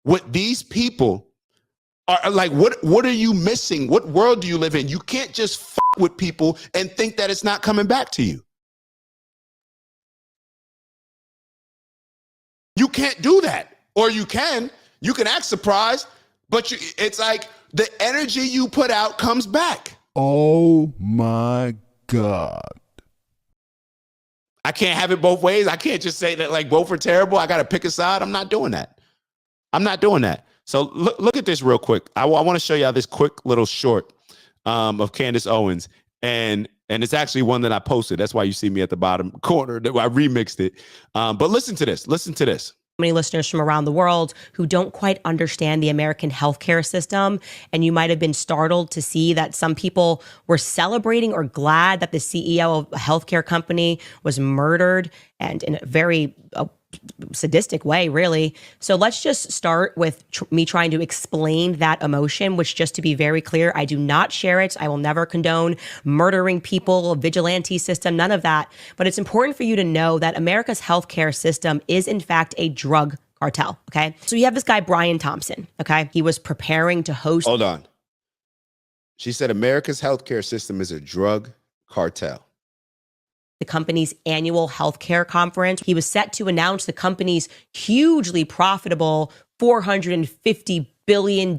What these people are like, what are you missing? What world do you live in? You can't just fuck with people and think that it's not coming back to you. You can't do that. Or you can act surprised, but it's like the energy you put out comes back. Oh my God. I can't have it both ways. I can't just say that like both are terrible. I got to pick a side. I'm not doing that. So look at this real quick. I want to show y'all this quick little short of Candace Owens. And it's actually one that I posted. That's why you see me at the bottom corner. I remixed it. But listen to this. Many listeners from around the world who don't quite understand the American healthcare system. And you might have been startled to see that some people were celebrating or glad that the CEO of a healthcare company was murdered, and in a very sadistic way, really. So let's just start with me trying to explain that emotion, which, just to be very clear, I do not share it. I will never condone murdering people, vigilante system, none of that. But it's important for you to know that America's healthcare system is in fact a drug cartel, okay? So you have this guy, Brian Thompson, okay? He was preparing to host... Hold on. She said America's healthcare system is a drug cartel. The company's annual healthcare conference. He was set to announce the company's hugely profitable $450 billion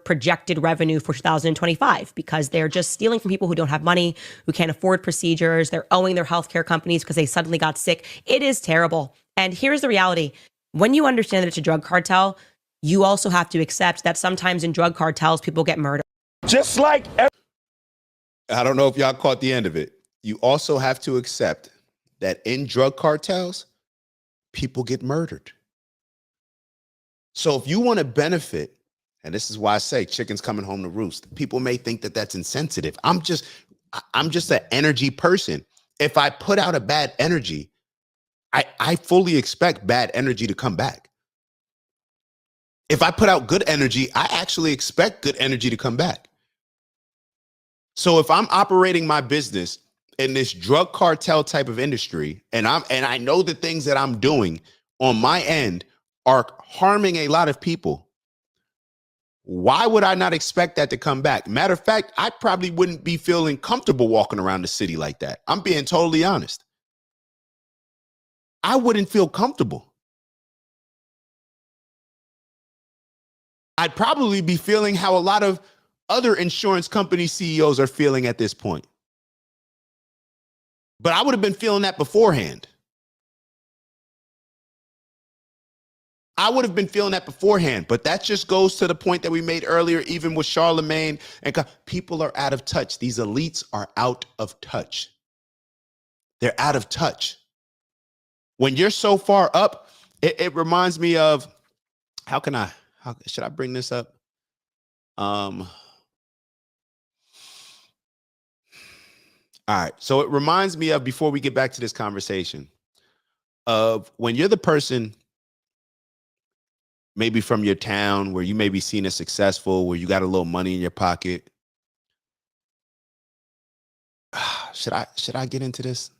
projected revenue for 2025, because they're just stealing from people who don't have money, who can't afford procedures. They're owing their healthcare companies because they suddenly got sick. It is terrible. And here's the reality. When you understand that it's a drug cartel, you also have to accept that sometimes in drug cartels, people get murdered. Just like... I don't know if y'all caught the end of it. You also have to accept that in drug cartels, people get murdered. So if you want to benefit, and this is why I say chickens coming home to roost, people may think that that's insensitive. I'm just an energy person. If I put out a bad energy, I fully expect bad energy to come back. If I put out good energy, I actually expect good energy to come back. So if I'm operating my business in this drug cartel type of industry, and I know the things that I'm doing on my end are harming a lot of people, why would I not expect that to come back? Matter of fact, I probably wouldn't be feeling comfortable walking around the city like that. I'm being totally honest. I wouldn't feel comfortable. I'd probably be feeling how a lot of other insurance company CEOs are feeling at this point. But I would have been feeling that beforehand. But that just goes to the point that we made earlier, even with Charlemagne. And people are out of touch. These elites are out of touch. They're out of touch. When you're so far up, it reminds me of, how should I bring this up? All right. So it reminds me of, before we get back to this conversation, of when you're the person maybe from your town where you may be seen as successful, where you got a little money in your pocket. Should I get into this?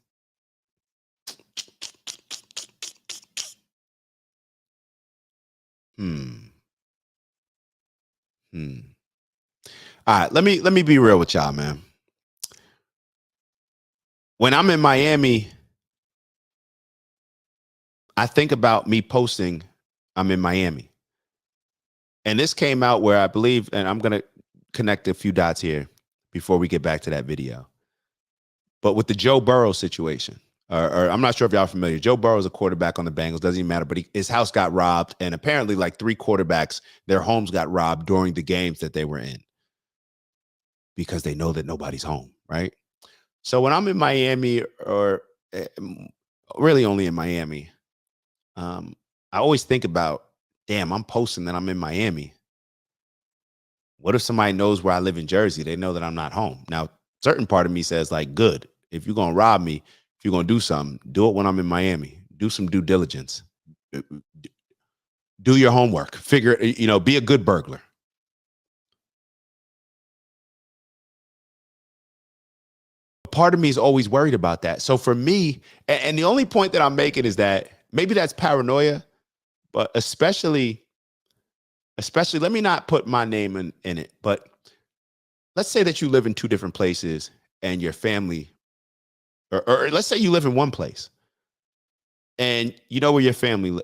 All right, let me be real with y'all, man. When I'm in Miami, I think about me posting I'm in Miami. And this came out where I believe, and I'm going to connect a few dots here before we get back to that video. But with the Joe Burrow situation, or I'm not sure if y'all are familiar. Joe Burrow is a quarterback on the Bengals, doesn't even matter, but his house got robbed. And apparently like 3 quarterbacks, their homes got robbed during the games that they were in, because they know that nobody's home, right? So when I'm in Miami, or really only in Miami, I always think about, damn, I'm posting that I'm in Miami. What if somebody knows where I live in Jersey? They know that I'm not home. Now, certain part of me says, like, good. If you're going to rob me, if you're going to do something, do it when I'm in Miami. Do some due diligence. Do your homework. Figure, be a good burglar. Part of me is always worried about that. So for me, and the only point that I'm making is that maybe that's paranoia, but especially especially, let me not put my name in it, but let's say that you live in two different places and your family, or let's say you live in one place and you know where your family,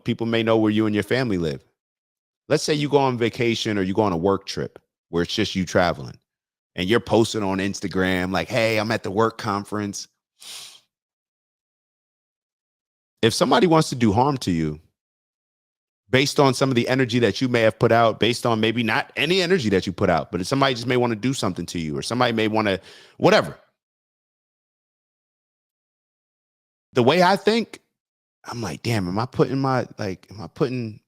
people may know where you and your family live. Let's say you go on vacation or you go on a work trip where it's just you traveling and you're posting on Instagram like, hey, I'm at the work conference. If somebody wants to do harm to you based on some of the energy that you may have put out, based on maybe not any energy that you put out, but if somebody just may want to do something to you or somebody may want to, whatever. The way I think, I'm like, damn, am I putting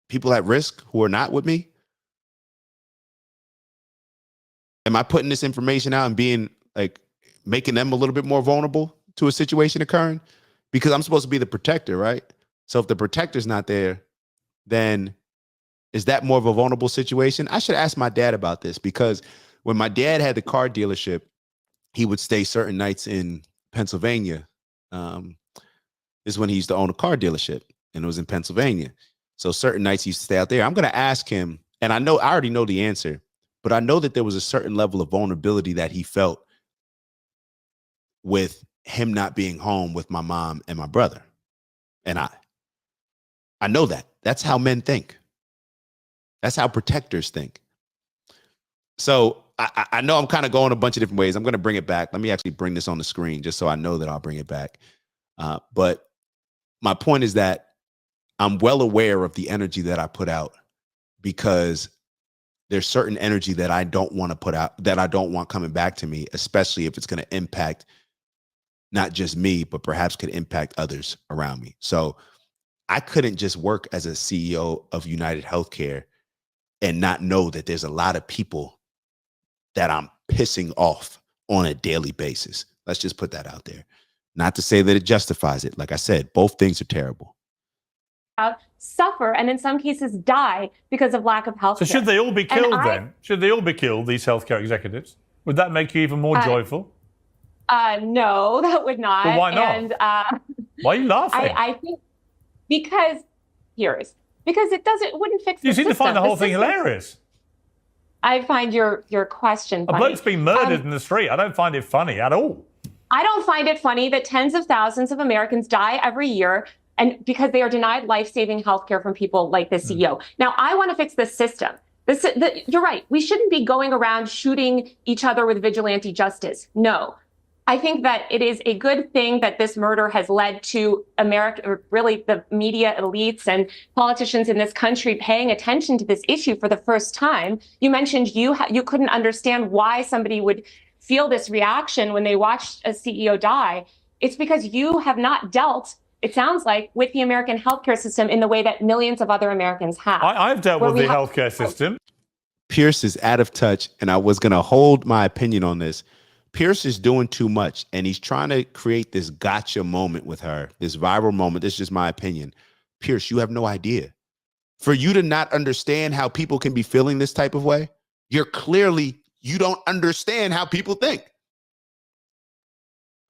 people at risk who are not with me? Am I putting this information out and being like, making them a little bit more vulnerable to a situation occurring? Because I'm supposed to be the protector, right? So if the protector's not there, then is that more of a vulnerable situation? I should ask my dad about this, because when my dad had the car dealership, he would stay certain nights in Pennsylvania. This is when he used to own a car dealership, and it was in Pennsylvania. So certain nights he used to stay out there. I'm going to ask him, and I already know the answer, but I know that there was a certain level of vulnerability that he felt with him not being home with my mom and my brother and I know that. That's how men think. That's how protectors think. So I know I'm kind of going a bunch of different ways. I'm going to bring it back. Let me actually bring this on the screen just so I know that I'll bring it back. But my point is that I'm well aware of the energy that I put out, because there's certain energy that I don't want to put out, that I don't want coming back to me, especially if it's going to impact not just me, but perhaps could impact others around me. So I couldn't just work as a CEO of United Healthcare and not know that there's a lot of people that I'm pissing off on a daily basis. Let's just put that out there. Not to say that it justifies it. Like I said, both things are terrible. Suffer and in some cases die because of lack of health care. So should they all be killed then? Should they all be killed, these healthcare executives? Would that make you even more joyful? No, that would not. But why not? And, why are you laughing? I think because it wouldn't fix the You seem system. to find the whole thing hilarious. I find your question funny. A bloke's been murdered in the street. I don't find it funny at all. I don't find it funny that tens of thousands of Americans die every year, and because they are denied life-saving healthcare from people like the CEO. Now, I want to fix the system. You're right. We shouldn't be going around shooting each other with vigilante justice. No. I think that it is a good thing that this murder has led to America, or really the media elites and politicians in this country paying attention to this issue for the first time. You mentioned you couldn't understand why somebody would feel this reaction when they watched a CEO die. It's because you have not dealt, it sounds like, with the American healthcare system in the way that millions of other Americans have. I've dealt with the healthcare system. Pierce is out of touch, and I was going to hold my opinion on this. Pierce is doing too much, and he's trying to create this gotcha moment with her, this viral moment. This is just my opinion. Pierce, you have no idea. For you to not understand how people can be feeling this type of way, you don't understand how people think.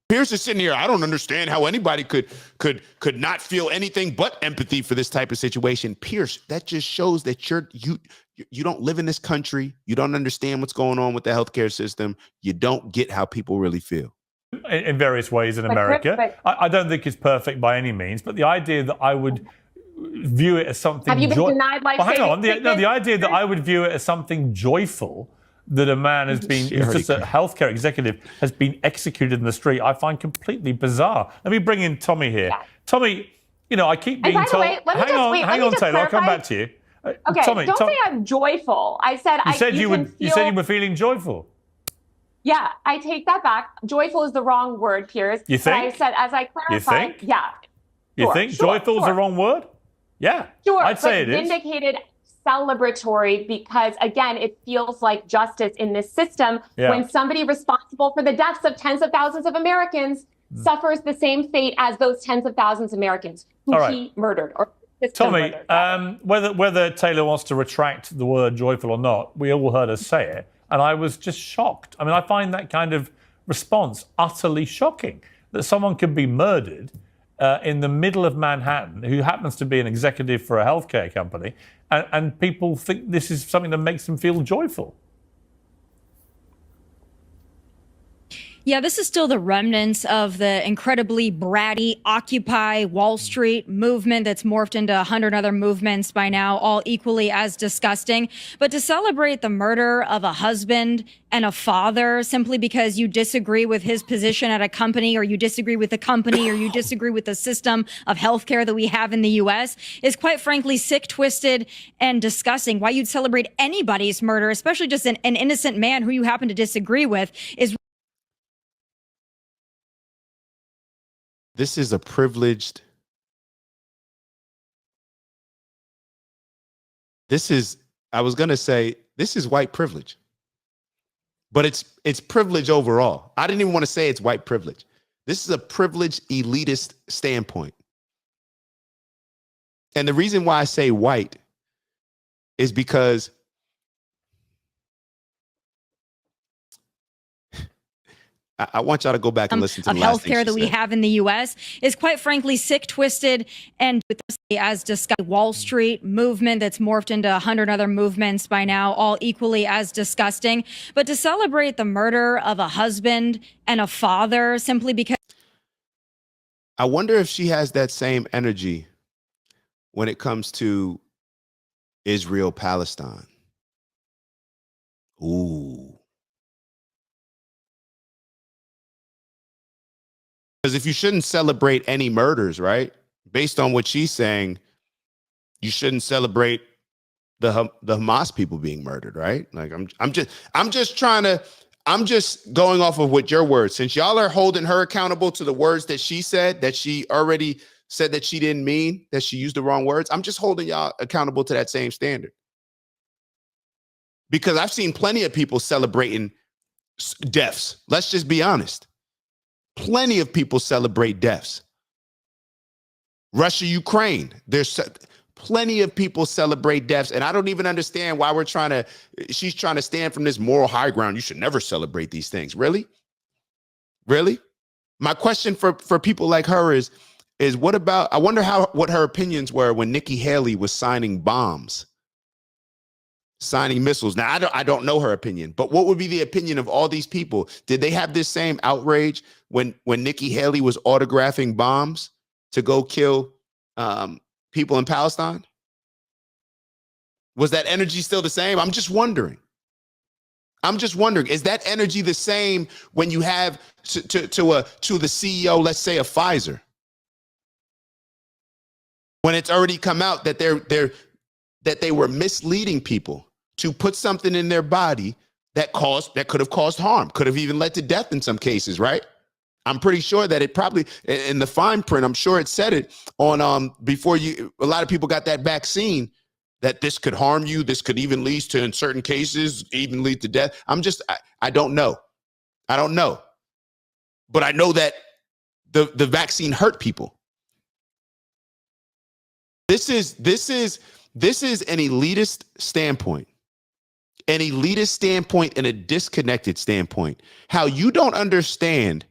Pierce is sitting here. I don't understand how anybody could not feel anything but empathy for this type of situation. Pierce, that just shows that you don't live in this country. You don't understand what's going on with the healthcare system. You don't get how people really feel. In various ways in America. I don't think it's perfect by any means, but the idea that I would view it as something... Have you been denied life saving? Hang on. The idea that I would view it as something joyful, that a man has been, just a healthcare executive, has been executed in the street, I find completely bizarre. Let me bring in Tommy here. Yeah. Tommy, I keep being told... Hang on, Taylor, I'll come back to you. Okay, don't say I'm joyful. I said you said you were feeling joyful. Yeah, I take that back. Joyful is the wrong word, Piers. You think? I said, as I clarified, you think? Yeah. You think joyful is the wrong word? Yeah. Sure, I'd say it is. Vindicated, celebratory, because again, it feels like justice in this system when somebody responsible for the deaths of tens of thousands of Americans suffers the same fate as those tens of thousands of Americans who he murdered or Tommy, whether Taylor wants to retract the word joyful or not, we all heard her say it, and I was just shocked. I mean, I find that kind of response utterly shocking, that someone could be murdered in the middle of Manhattan who happens to be an executive for a healthcare company, and people think this is something that makes them feel joyful. Yeah, this is still the remnants of the incredibly bratty Occupy Wall Street movement that's morphed into 100 other movements by now, all equally as disgusting. But to celebrate the murder of a husband and a father simply because you disagree with his position at a company, or you disagree with the company, or you disagree with the system of healthcare that we have in the U.S. is quite frankly sick, twisted, and disgusting. Why you'd celebrate anybody's murder, especially just an innocent man who you happen to disagree with, is This is a privileged. I was going to say, this is white privilege. But it's privilege overall. I didn't even want to say it's white privilege. This is a privileged elitist standpoint. And the reason why I say white is because I want y'all to go back and listen to the last thing healthcare she that we said. have in the U.S. is quite frankly sick, twisted, and with as discussed, Wall Street movement that's morphed into 100 other movements by now, all equally as disgusting. But to celebrate the murder of a husband and a father simply because. I wonder if she has that same energy when it comes to Israel, Palestine. Ooh. Because if you shouldn't celebrate any murders, right? Based on what she's saying, you shouldn't celebrate the Hamas people being murdered, right? Like I'm just going off of what your words. Since y'all are holding her accountable to the words that she said, that she already said that she didn't mean, that she used the wrong words, I'm just holding y'all accountable to that same standard. Because I've seen plenty of people celebrating deaths. Let's just be honest. Plenty of people celebrate deaths. Russia, Ukraine, there's plenty of people celebrate deaths. And I don't even understand why she's trying to stand from this moral high ground. You should never celebrate these things. Really? Really? My question for people like her is what about, I wonder what her opinions were when Nikki Haley was signing bombs, signing missiles. Now, I don't know her opinion, but what would be the opinion of all these people? Did they have this same outrage when Nikki Haley was autographing bombs to go kill people in Palestine? Was that energy still the same? I'm just wondering. Is that energy the same when you have to the CEO, let's say, of Pfizer, when it's already come out that they were misleading people to put something in their body that could have caused harm, could have even led to death in some cases, right? I'm pretty sure that it probably, in the fine print, I'm sure it said it on before a lot of people got that vaccine, that this could harm you. This could even lead to, in certain cases, even lead to death. I don't know. I don't know. But I know that the vaccine hurt people. This is an elitist standpoint. An elitist standpoint and a disconnected standpoint. How you don't understand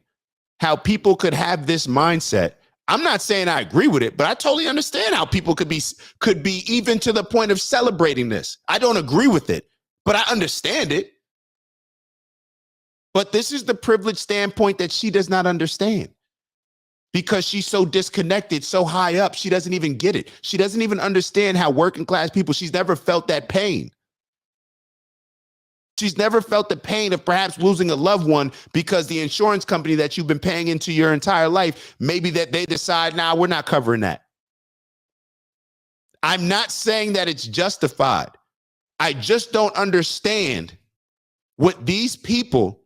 how people could have this mindset. I'm not saying I agree with it, but I totally understand how people could be even to the point of celebrating this. I don't agree with it, but I understand it. But this is the privileged standpoint that she does not understand, because she's so disconnected, so high up, she doesn't even get it. She doesn't even understand how working class people, she's never felt that pain. She's never felt the pain of perhaps losing a loved one because the insurance company that you've been paying into your entire life, maybe that they decide, nah, we're not covering that. I'm not saying that it's justified. I just don't understand what these people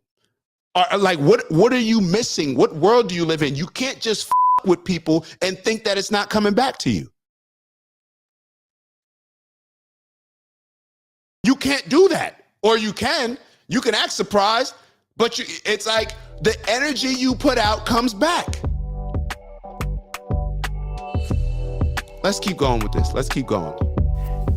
are like. What are you missing? What world do you live in? You can't just with people and think that it's not coming back to you. You can't do that. Or you can act surprised, but it's like the energy you put out comes back. Let's keep going with this. Let's keep going.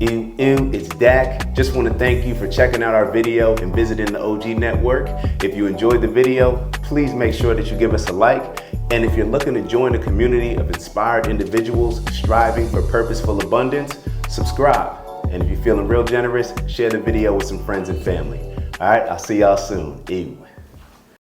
Ew, ew, it's Dak. Just want to thank you for checking out our video and visiting the OG Network. If you enjoyed the video, please make sure that you give us a like. And if you're looking to join a community of inspired individuals striving for purposeful abundance, subscribe. And if you're feeling real generous, share the video with some friends and family. All right, I'll see y'all soon. Ew.